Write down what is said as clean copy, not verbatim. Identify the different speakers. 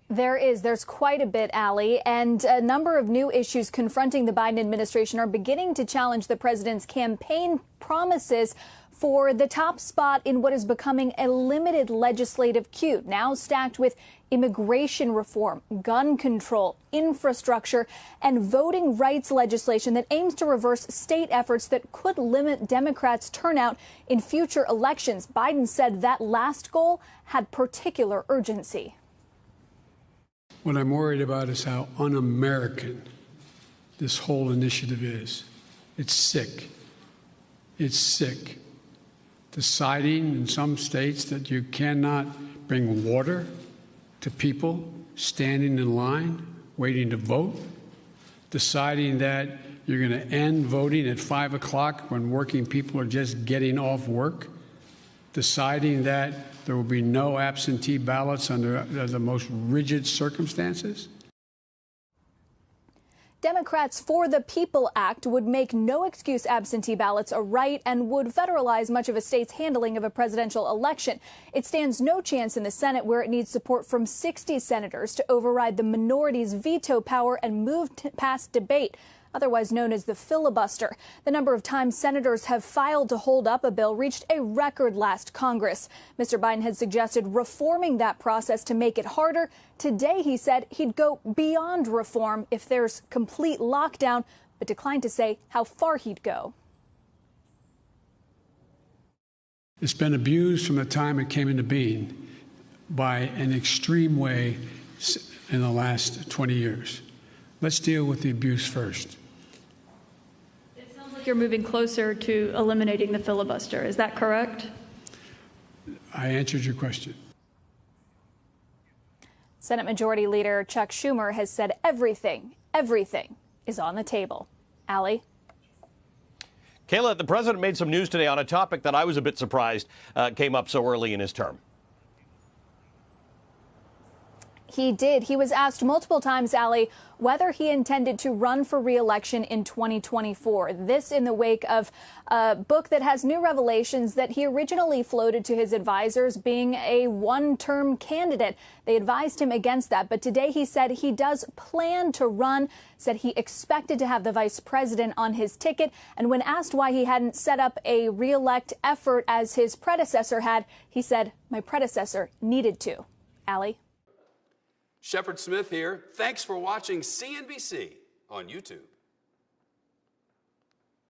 Speaker 1: There's quite a bit, Allie, and a number of new issues confronting the Biden administration are beginning to challenge the president's campaign promises for the top spot in what is becoming a limited legislative queue, now stacked with immigration reform, gun control, infrastructure, and voting rights legislation that aims to reverse state efforts that could limit Democrats' turnout in future elections. Biden said that last goal had particular urgency.
Speaker 2: What I'm worried about is how un-American this whole initiative is. It's sick. It's sick. Deciding in some states that you cannot bring water to people standing in line, waiting to vote. Deciding that you're going to end voting at 5 o'clock when working people are just getting off work. Deciding that there will be no absentee ballots under the most rigid circumstances.
Speaker 1: Democrats' For the People Act would make no excuse absentee ballots a right and would federalize much of a state's handling of a presidential election. It stands no chance in the Senate, where it needs support from 60 senators to override the minority's veto power and move past debate, otherwise known as the filibuster. The number of times senators have filed to hold up a bill reached a record last Congress. Mr. Biden had suggested reforming that process to make it harder. Today, he said he'd go beyond reform if there's complete lockdown, but declined to say how far he'd go.
Speaker 2: It's been abused from the time it came into being by an extreme way in the last 20 years. Let's deal with the abuse first.
Speaker 3: You're moving closer to eliminating the filibuster. Is that correct?
Speaker 2: I answered your question.
Speaker 1: Senate Majority Leader Chuck Schumer has said everything is on the table. Allie?
Speaker 4: Kayla, the president made some news today on a topic that I was a bit surprised came up so early in his term.
Speaker 1: He did. He was asked multiple times, Allie, whether he intended to run for re-election in 2024. This in the wake of a book that has new revelations that he originally floated to his advisors, being a one-term candidate. They advised him against that. But today he said he does plan to run, said he expected to have the vice president on his ticket. And when asked why he hadn't set up a re-elect effort as his predecessor had, he said, "My predecessor needed to." Allie?
Speaker 5: Shepard Smith here. Thanks for watching CNBC on YouTube.